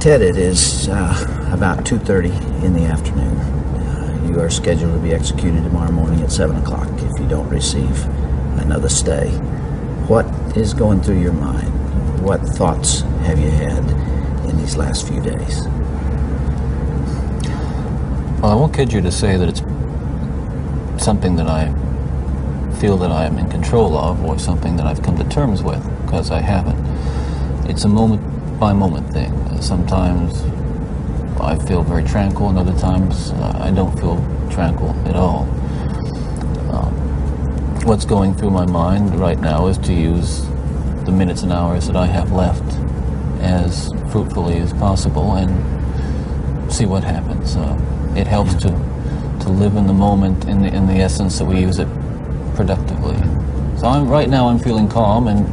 Ted, it is about 2:30 in the afternoon. You are scheduled to be executed tomorrow morning at 7 o'clock if you don't receive another stay. What is going through your mind? What thoughts have you had in these last few days? Well, I won't kid you to say that it's something that I feel that I am in control of, or something that I've come to terms with, because I haven't. It's a moment-by-moment thing. Sometimes I feel very tranquil, and other times I don't feel tranquil at all. What's going through my mind right now is to use the minutes and hours that I have left as fruitfully as possible and see what happens. It helps to live in the moment, in the essence that we use it productively. So right now I'm feeling calm, and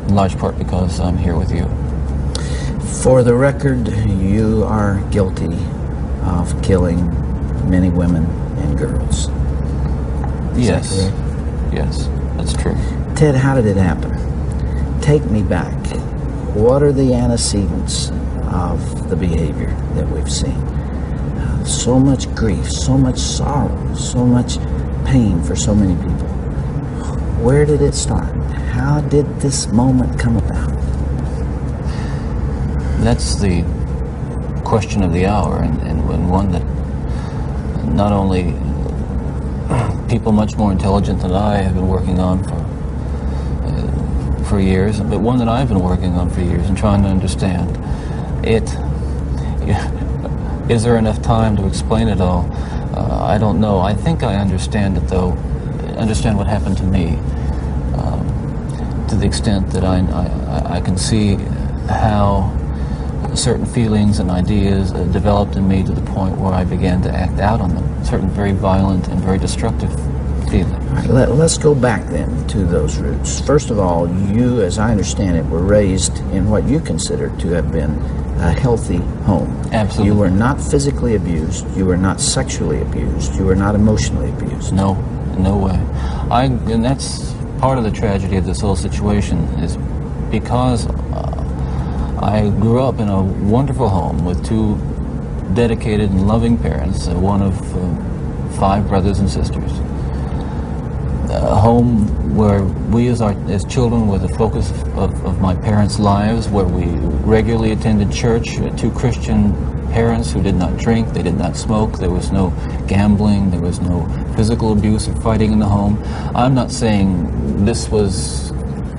in large part because I'm here with you. For the record, you are guilty of killing many women and girls. Yes. Is that correct? Yes, that's true. Ted, how did it happen? Take me back. What are the antecedents of the behavior that we've seen? So much grief, so much sorrow, so much pain for so many people. Where did it start? How did this moment come about? That's the question of the hour, and one that not only people much more intelligent than I have been working on for years, but one that I've been working on for years and trying to understand. Is there enough time to explain it all? I don't know. I think I understand it, though. Understand what happened to me, to the extent that I can see how certain feelings and ideas developed in me to the point where I began to act out on them. Certain very violent and very destructive feelings. All right, let's go back then to those roots. First of all, you, as I understand it, were raised in what you consider to have been a healthy home. Absolutely. You were not physically abused. You were not sexually abused. You were not emotionally abused. No, no way. And that's part of the tragedy of this whole situation, is because I grew up in a wonderful home with two dedicated and loving parents, one of 5 brothers and sisters. A home where we as children were the focus of my parents' lives, where we regularly attended church, 2 Christian parents who did not drink, they did not smoke, there was no gambling, there was no physical abuse or fighting in the home. I'm not saying this was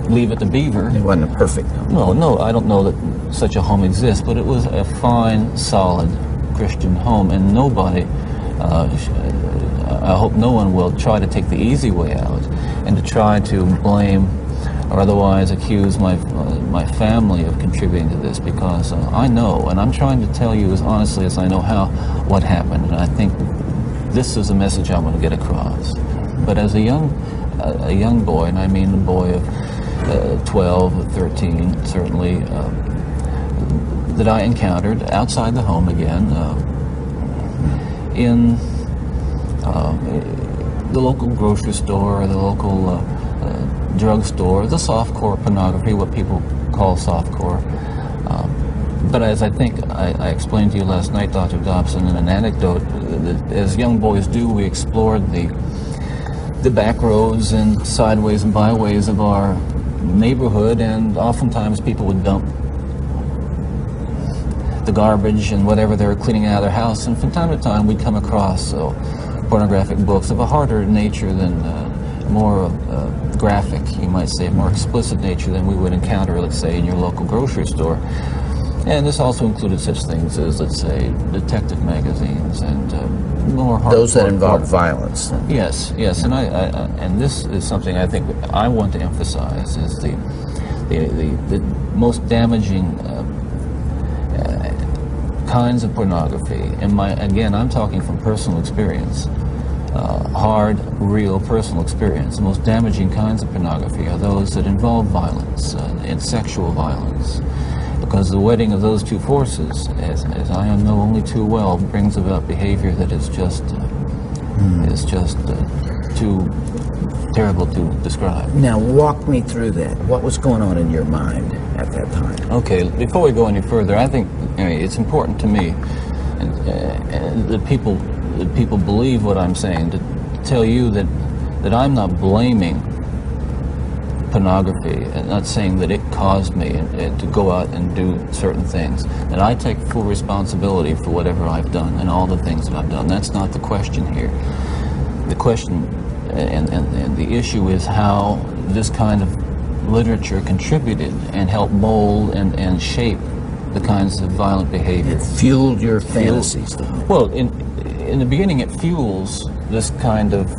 Leave It to Beaver. It wasn't a perfect home. No, I don't know that such a home exists, but it was a fine, solid Christian home, and nobody, I hope no one will try to take the easy way out and to try to blame or otherwise accuse my family of contributing to this, because I know, and I'm trying to tell you as honestly as I know what happened, and I think this is a message I want to get across. But as a young boy, and I mean a boy of 12, 13, certainly, that I encountered outside the home again, in the local grocery store, or the local drugstore, the softcore pornography, what people call softcore. But as I think I explained to you last night, Dr. Dobson, in an anecdote, that as young boys do, we explored the back roads and sideways and byways of our neighborhood, and oftentimes people would dump the garbage and whatever they were cleaning out of their house, and from time to time we'd come across pornographic books of a harder nature than more graphic, you might say, more explicit nature than we would encounter, let's say, in your local grocery store. And this also included such things as, let's say, detective magazines and more hard. Those that involve violence. Yes, and and this is something I think I want to emphasize, is the most damaging kinds of pornography. Again, I'm talking from personal experience. Hard, real, personal experience. The most damaging kinds of pornography are those that involve violence and sexual violence, because the wedding of those two forces, as I know only too well, brings about behavior that is just too terrible to describe. Now, walk me through that. What was going on in your mind at that time? Okay, before we go any further, I think it's important to me, and that people believe what I'm saying, to tell you that I'm not blaming pornography and not saying that it caused me to go out and do certain things. And I take full responsibility for whatever I've done and all the things that I've done. That's not the question here. The question and the issue is how this kind of literature contributed and helped mold and shape the kinds of violent behavior. It fueled your fantasies, didn't it? Well, in the beginning it fuels this kind of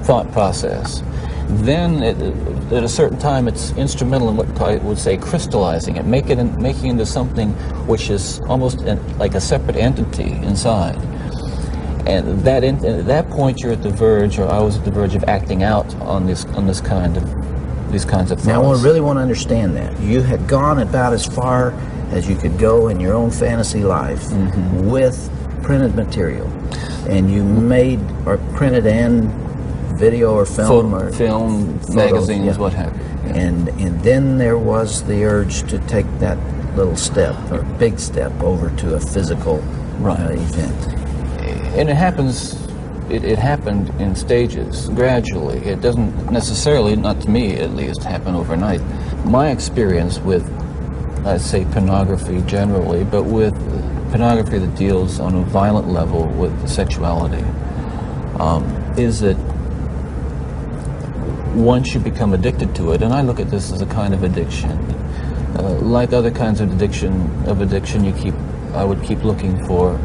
thought process. Then, at a certain time, it's instrumental in what I would say crystallizing it, making it into something which is almost like a separate entity inside. And at that point, you're at the verge, or I was at the verge of acting out on these kinds of thoughts. Now, I really want to understand that. You had gone about as far as you could go in your own fantasy life with printed material, and you made or printed and video or film photos, magazines, what have you. Yeah. And then there was the urge to take that little step or big step over to a physical event. And it happened in stages, gradually. It doesn't necessarily, not to me at least, happen overnight. My experience with, I'd say, pornography generally, but with pornography that deals on a violent level with sexuality, is that once you become addicted to it, and I look at this as a kind of addiction, like other kinds of addiction, I would keep looking for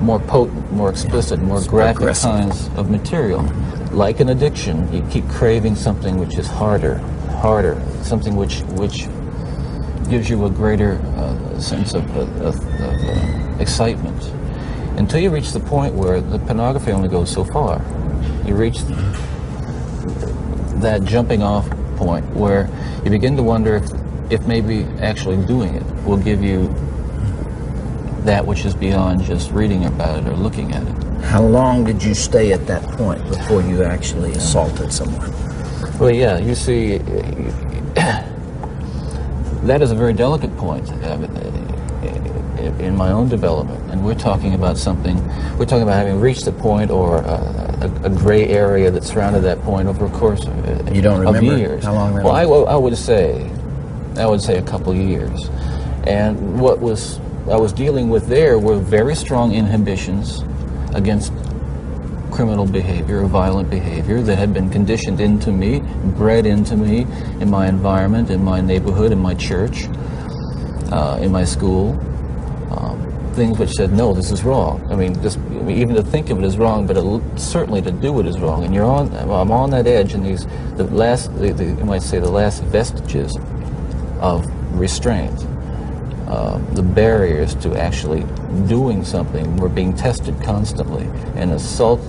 more potent, more explicit, more graphic kinds of material. Like an addiction, you keep craving something which is harder, something which gives you a greater sense of excitement, until you reach the point where the pornography only goes so far. You reach that jumping off point where you begin to wonder if maybe actually doing it will give you that which is beyond just reading about it or looking at it. How long did you stay at that point before you actually assaulted someone? Well, yeah, you see, that is a very delicate point in my own development, and we're talking about having reached the point or a gray area that surrounded that point over a course of you don't remember years. How long that was? Well, I would say a couple of years. And what I was dealing with there were very strong inhibitions against criminal behavior or violent behavior that had been conditioned into me, bred into me in my environment, in my neighborhood, in my church, in my school. Things which said, no, this is wrong. I mean, even to think of it is wrong, but certainly to do it is wrong. And I'm on that edge, and you might say the last vestiges of restraint, the barriers to actually doing something were being tested constantly and assailed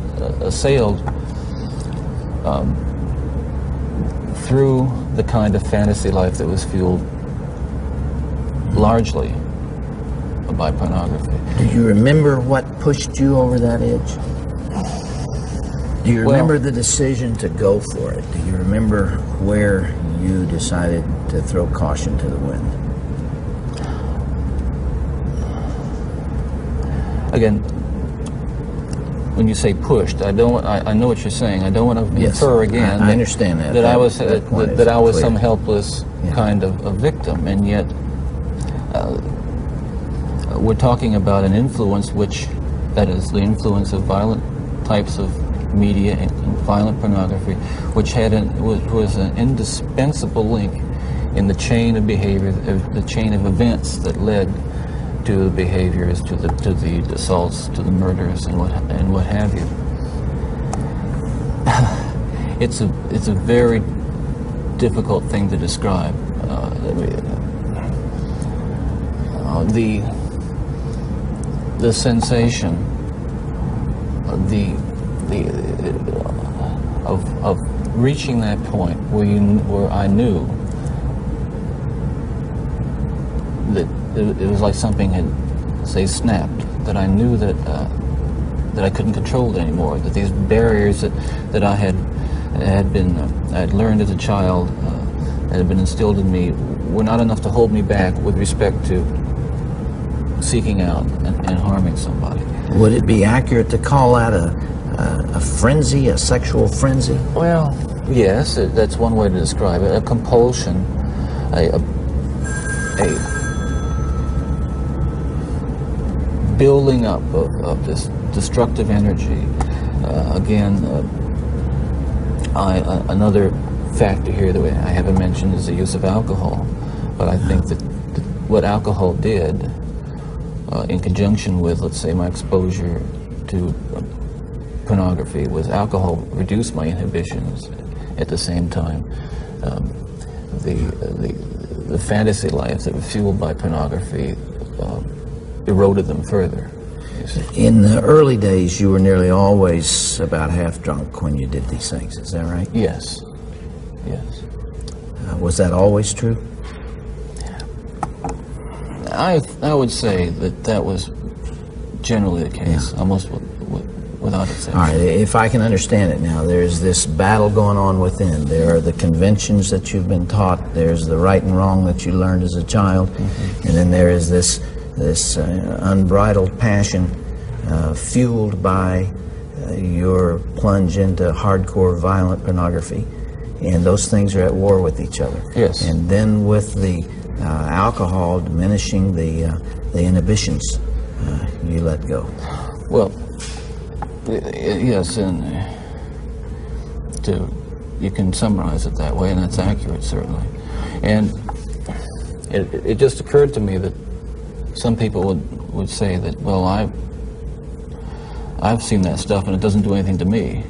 through the kind of fantasy life that was fueled largely by pornography. Do you remember what pushed you over that edge? Do you remember the decision to go for it? Do you remember where you decided to throw caution to the wind? Again, when you say pushed, I know what you're saying. I don't want to infer again. I understand that. That I was some helpless kind of a victim, and yet we're talking about an influence that is the influence of violent types of media and violent pornography, which was an indispensable link in the chain of behavior, the chain of events that led to the behaviors, to the assaults, to the murders, and what have you. It's a very difficult thing to describe. The sensation, of reaching that point where I knew that it was like something had, say, snapped. That I knew that I couldn't control it anymore. That these barriers that I had I'd learned as a child, that had been instilled in me, were not enough to hold me back with respect to seeking out and harming somebody. Would it be accurate to call that a frenzy, a sexual frenzy? Well, yes, that's one way to describe it. A compulsion, a building up of this destructive energy. Another factor here that I haven't mentioned is the use of alcohol. But I think that what alcohol did, in conjunction with, let's say, my exposure to pornography, was alcohol reduced my inhibitions. At the same time, the fantasy lives that were fueled by pornography eroded them further. In the early days, you were nearly always about half drunk when you did these things. Is that right? Yes. Yes. Was that always true? I would say that was generally the case, almost without exception. All right, if I can understand it now, there's this battle going on within. There are the conventions that you've been taught, there's the right and wrong that you learned as a child, and then there is this unbridled passion fueled by your plunge into hardcore violent pornography, and those things are at war with each other. Yes. And then with the alcohol diminishing the inhibitions, you let go. Well, yes, and you can summarize it that way, and that's accurate, certainly. And it just occurred to me that some people would say that, well, I've seen that stuff and it doesn't do anything to me.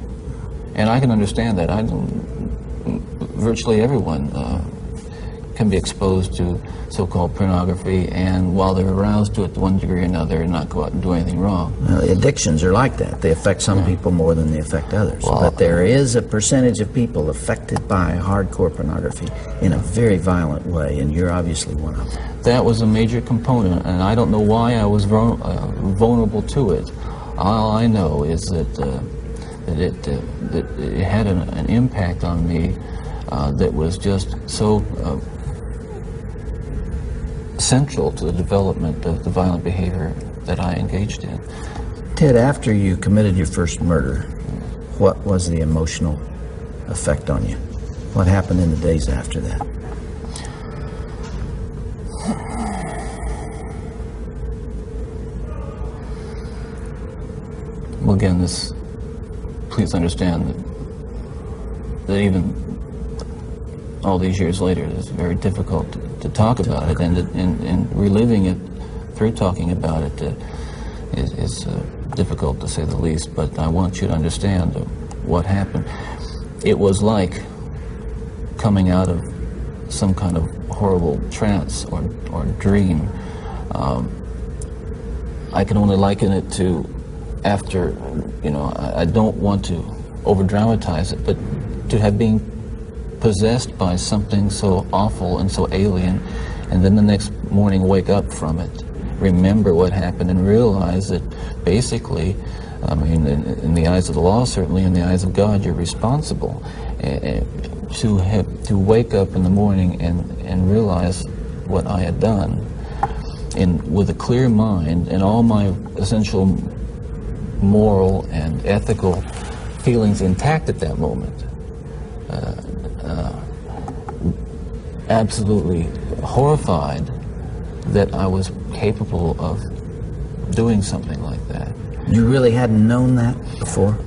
And I can understand that. Virtually everyone can be exposed to so-called pornography, and while they're aroused to it to one degree or another, not go out and do anything wrong. Well, addictions are like that. They affect some people more than they affect others. Well, but there is a percentage of people affected by hardcore pornography in a very violent way, and you're obviously one of them. That was a major component, and I don't know why I was vulnerable to it. All I know is that it had an impact on me that was just so central to the development of the violent behavior that I engaged in. Ted, after you committed your first murder, what was the emotional effect on you? What happened in the days after that? Well, again, please understand that even all these years later, it's very difficult to talk about it, and reliving it through talking about it is difficult, to say the least. But I want you to understand what happened. It was like coming out of some kind of horrible trance or dream. I can only liken it to, after, I don't want to over-dramatize it, but to have been possessed by something so awful and so alien, and then the next morning wake up from it, remember what happened, and realize that basically, in the eyes of the law, certainly in the eyes of God, you're responsible. To wake up in the morning and realize what I had done, with a clear mind and all my essential moral and ethical feelings intact at that moment. Absolutely horrified that I was capable of doing something like that. You really hadn't known that before?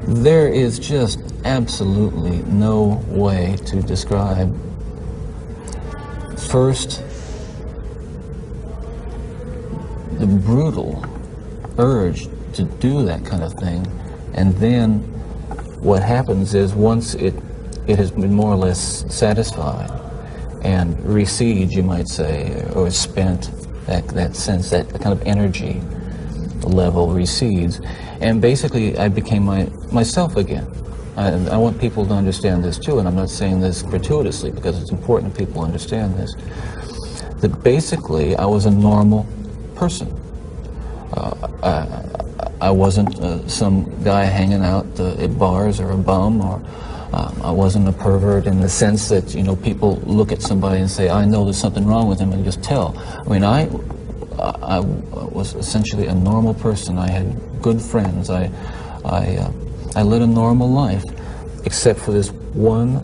There is just absolutely no way to describe, first, the brutal urge to do that kind of thing, and then what happens is, once it has been more or less satisfied and recedes, you might say, or spent, that sense, that kind of energy level recedes, and basically I became myself again. I want people to understand this too, and I'm not saying this gratuitously, because it's important that people understand this, that basically I was a normal person. I wasn't some guy hanging out at bars or a bum, or I wasn't a pervert in the sense that, you know, people look at somebody and say, I know there's something wrong with him, and just tell. I mean, I was essentially a normal person. I had good friends. I led a normal life, except for this one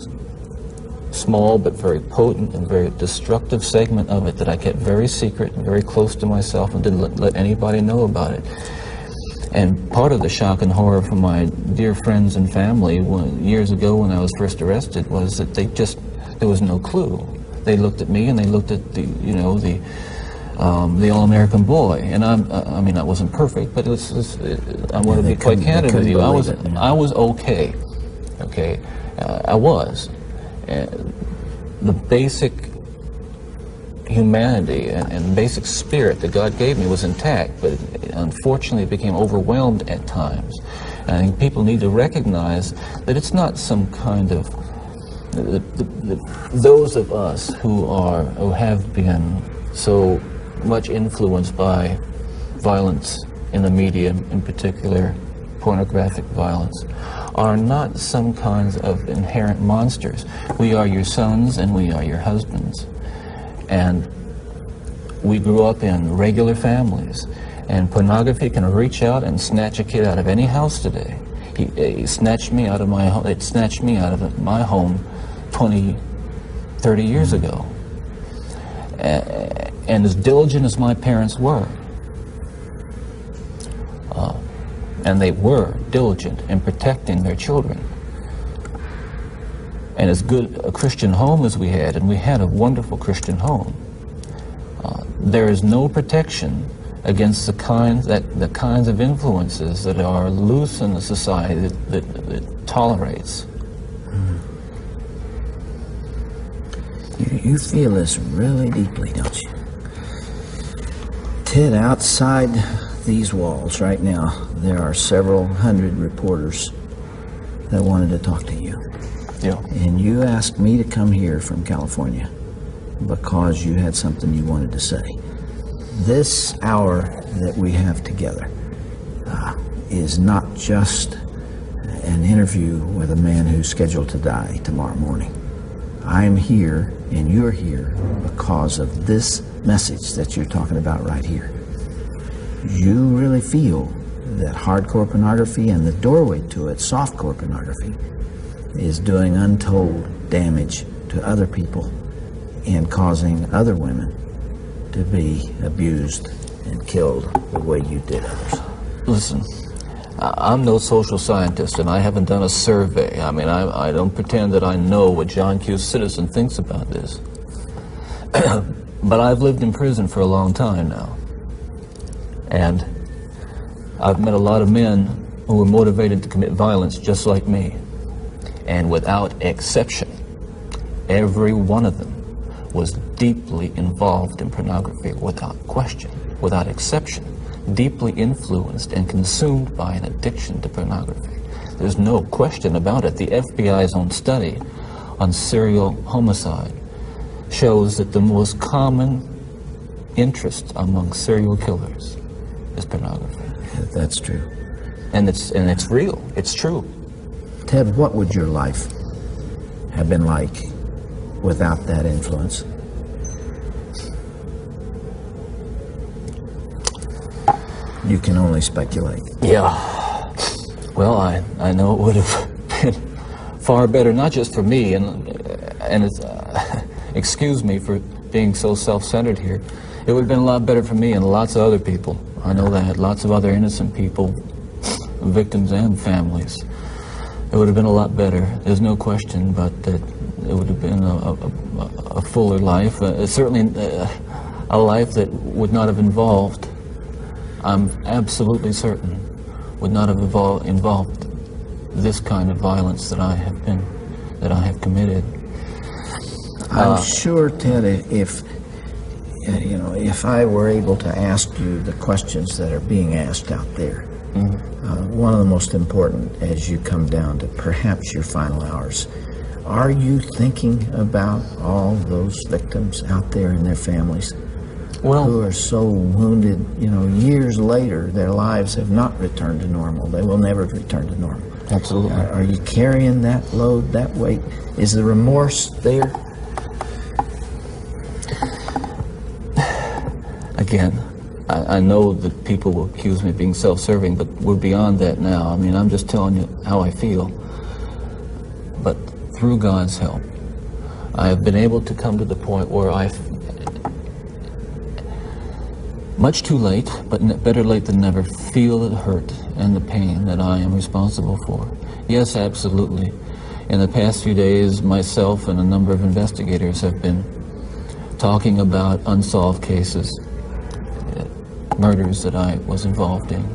small but very potent and very destructive segment of it that I kept very secret and very close to myself and didn't let anybody know about it. And part of the shock and horror from my dear friends and family years ago when I was first arrested was that there was no clue. They looked at me and they looked at the all-American boy, and I mean, I wasn't perfect, but I want to be quite candid with you. I was okay. I was. The basic humanity and basic spirit that God gave me was intact, but unfortunately it became overwhelmed at times. And I think people need to recognize that it's not some kind of those of us who have been so much influenced by violence in the media, in particular pornographic violence, are not some kinds of inherent monsters. We are your sons and we are your husbands. And we grew up in regular families. And pornography can reach out and snatch a kid out of any house today. It snatched me out of my home. It snatched me out of my home 20, 30 years ago. And as diligent as my parents were, and they were diligent in protecting their children, and as good a Christian home as we had, and we had a wonderful Christian home, there is no protection against the kinds of influences that are loose in a society that tolerates. You feel this really deeply, don't you? Ted, outside these walls right now, there are several hundred reporters that wanted to talk to you. Yeah. And you asked me to come here from California because you had something you wanted to say. This hour that we have together is not just an interview with a man who's scheduled to die tomorrow morning. I'm here and you're here because of this message that you're talking about right here. You really feel that hardcore pornography and the doorway to it, softcore pornography, is doing untold damage to other people and causing other women to be abused and killed the way you did others. Listen, I'm no social scientist, and I haven't done a survey. I mean, I don't pretend that I know what John Q. Citizen thinks about this. But I've lived in prison for a long time now. And I've met a lot of men who were motivated to commit violence just like me. And without exception, every one of them was deeply involved in pornography, without question, without exception, deeply influenced and consumed by an addiction to pornography. There's no question about it. The FBI's own study on serial homicide shows that the most common interest among serial killers is pornography. That's true. And it's real. It's true. Ted, what would your life have been like without that influence? You can only speculate. Yeah. Well, I know it would have been far better, not just for me, and it's, excuse me for being so self-centered here. It would have been a lot better for me and lots of other people. I know that. Lots of other innocent people, victims and families. It would have been a lot better. There's no question, but that it would have been a fuller life. Certainly a life that would not have involved, I'm absolutely certain, would not have involved this kind of violence that I have committed. I'm sure, Ted, if I were able to ask you the questions that are being asked out there, one of the most important as you come down to perhaps your final hours, are you thinking about all those victims out there and their families? who are so wounded, you know, years later, their lives have not returned to normal. They will never return to normal. Absolutely. Are you carrying that load, that weight? Is the remorse there? Again, I know that people will accuse me of being self-serving, but we're beyond that now. I mean, I'm just telling you how I feel. But through God's help, I have been able to come to the point where much too late, but better late than never, feel the hurt and the pain that I am responsible for. Yes, absolutely. In the past few days, myself and a number of investigators have been talking about unsolved cases, murders that I was involved in.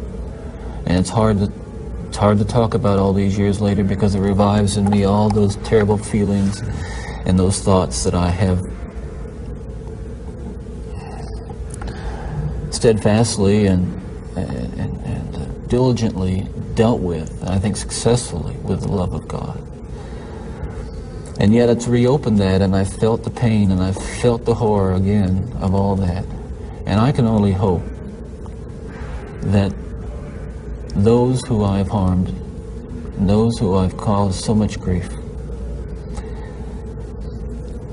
And it's hard to talk about all these years later because it revives in me all those terrible feelings and those thoughts that I have steadfastly and diligently dealt with, I think successfully, with the love of God. And yet it's reopened that, and I felt the pain and I felt the horror again of all that. And I can only hope that those who I have harmed, and those who I've caused so much grief,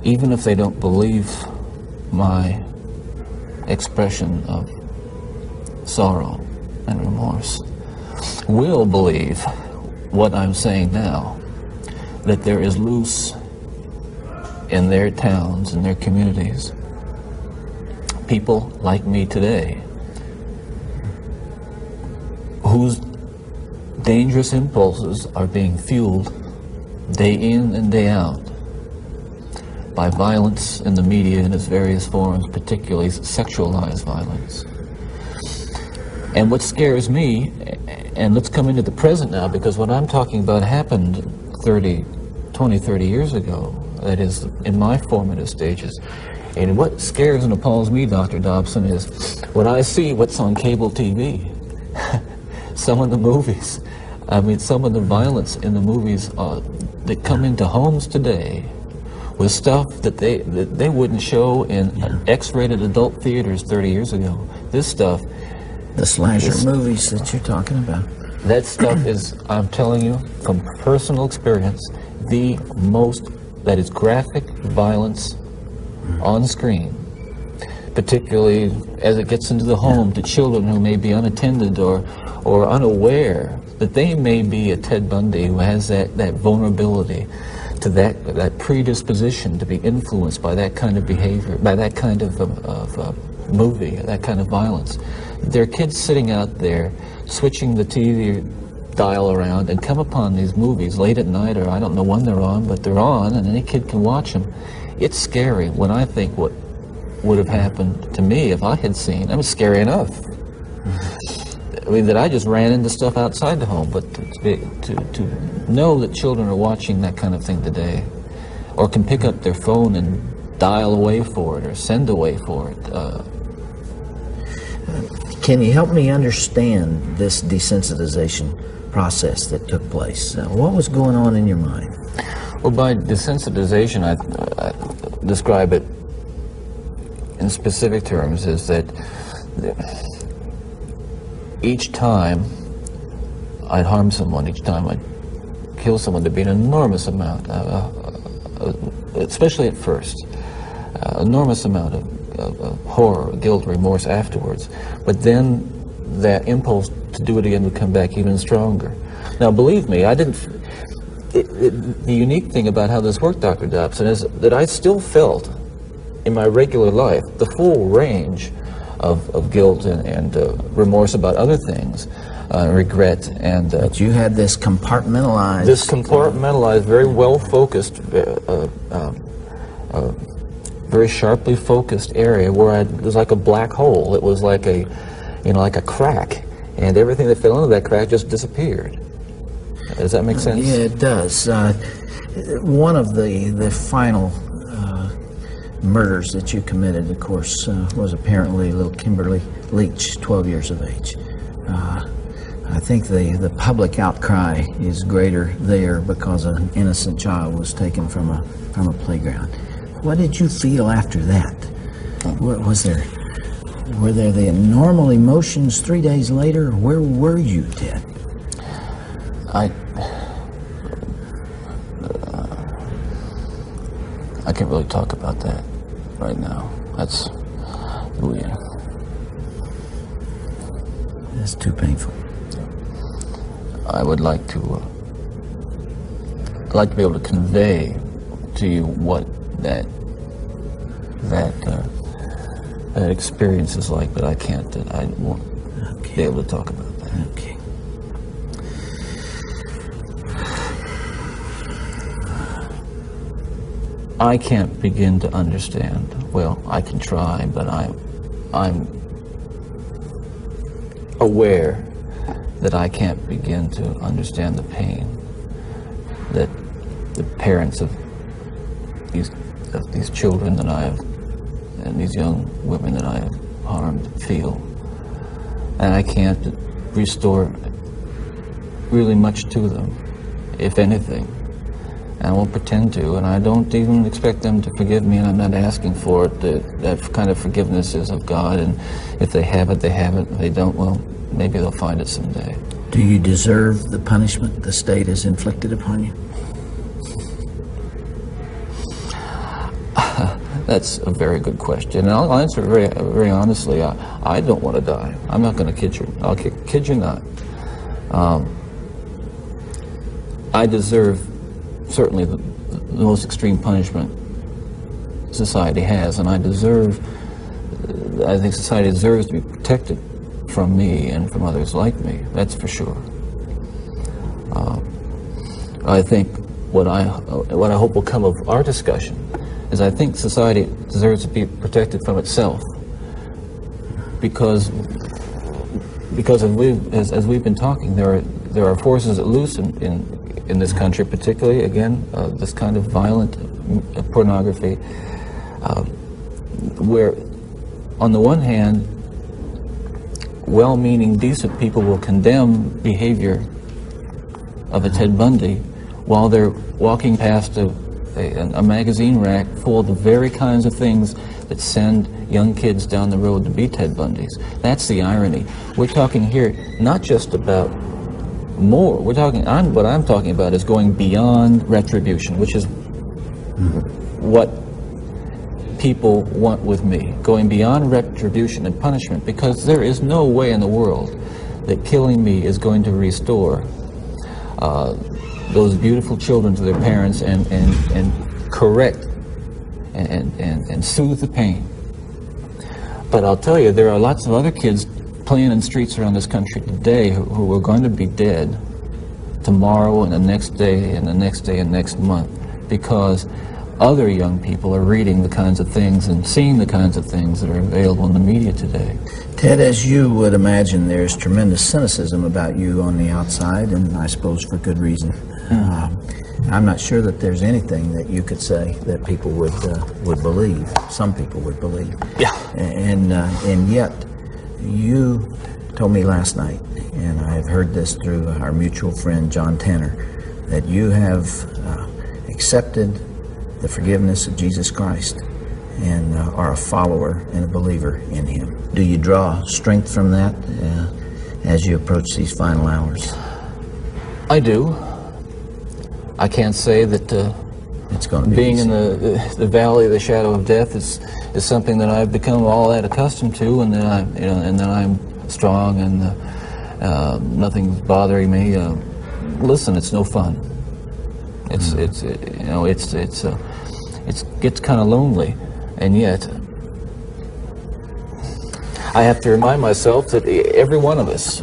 even if they don't believe my expression of sorrow and remorse, will believe what I'm saying now, that there is loose in their towns and their communities people like me today whose dangerous impulses are being fueled day in and day out by violence in the media in its various forms, particularly sexualized violence. And what scares me, and let's come into the present now, because what I'm talking about happened 20, 30 years ago, that is, in my formative stages. And what scares and appalls me, Dr. Dobson, is when I see what's on cable TV. Some of the movies, I mean, some of the violence in the movies that come into homes today with stuff that they wouldn't show in X-rated adult theaters 30 years ago. This stuff... The slasher movies that you're talking about. That stuff is, I'm telling you, from personal experience, the most, that is graphic violence on screen, particularly as it gets into the home to children who may be unattended or unaware that they may be a Ted Bundy who has that vulnerability to that predisposition to be influenced by that kind of behavior, by that kind of movie, that kind of violence. There are kids sitting out there switching the TV dial around and come upon these movies late at night, or I don't know when they're on, but they're on and any kid can watch them. It's scary when I think what would have happened to me if I had seen. I mean, scary enough. I mean, that I just ran into stuff outside the home, but to know that children are watching that kind of thing today, or can pick up their phone and dial away for it or send away for it. Can you help me understand this desensitization process that took place? What was going on in your mind? Well, by desensitization, I describe it in specific terms is that each time I'd harm someone, each time I'd kill someone, there'd be an enormous amount, especially at first, enormous amount of horror, guilt, remorse afterwards. But then that impulse to do it again would come back even stronger. Now, believe me, I didn't... the unique thing about how this worked, Dr. Dobson, is that I still felt in my regular life the full range of guilt and remorse about other things, regret and... But you had this compartmentalized... This compartmentalized, very well-focused, very sharply focused area where it was like a black hole. It was like a, like a crack, and everything that fell into that crack just disappeared. Does that make sense? Yeah, it does. One of the final murders that you committed, of course, was apparently little Kimberly Leach, 12 years of age. I think the public outcry is greater there because an innocent child was taken from a playground. What did you feel after that? What was there? Were there the normal emotions 3 days later? Where were you, Ted? I can't really talk about that right now. That's weird. That's too painful. I would like to be able to convey to you what that experience is like, but I can't. I won't be able to talk about that. Okay. I can't begin to understand. Well, I can try, but I'm aware that I can't begin to understand the pain that the parents of these children that I have and these young women that I have harmed feel. And I can't restore really much to them, if anything. And I won't pretend to, and I don't even expect them to forgive me, and I'm not asking for it. That kind of forgiveness is of God, and if they have it, they have it. If they don't, well, maybe they'll find it someday. Do you deserve the punishment the state has inflicted upon you? That's a very good question, and I'll answer very, very honestly. I don't want to die. I'm not going to kid you. I'll kid you not. I deserve certainly the most extreme punishment society has, and I think society deserves to be protected from me and from others like me. That's for sure. I think what I hope will come of our discussion is I think society deserves to be protected from itself, because as we've been talking, there are forces at loose in this country, particularly, again, this kind of violent pornography, where, on the one hand, well-meaning, decent people will condemn behavior of a Ted Bundy while they're walking past a magazine rack full of the very kinds of things that send young kids down the road to be Ted Bundys. That's the irony. We're talking here not just about more. What I'm talking about is going beyond retribution, which is what people want with me. Going beyond retribution and punishment, because there is no way in the world that killing me is going to restore those beautiful children to their parents and correct and soothe the pain. But I'll tell you, there are lots of other kids playing in streets around this country today who are going to be dead tomorrow and the next day and the next day and next month, because other young people are reading the kinds of things and seeing the kinds of things that are available in the media today. Ted, as you would imagine, there's tremendous cynicism about you on the outside, and I suppose for good reason. I'm not sure that there's anything that you could say that people would believe. Some people would believe. Yeah. And yet, you told me last night, and I have heard this through our mutual friend John Tanner, that you have accepted the forgiveness of Jesus Christ and are a follower and a believer in Him. Do you draw strength from that as you approach these final hours? I do. I can't say that it's going to be being easy. in the valley of the shadow of death is something that I've become all that accustomed to, and that I'm strong and nothing's bothering me. Listen, it's no fun. It gets kind of lonely, and yet I have to remind myself that every one of us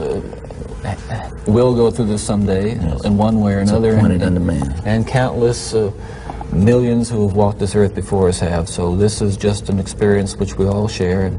will go through this someday, in one way or another. It's appointed unto man. And countless millions who have walked this earth before us have. So this is just an experience which we all share. And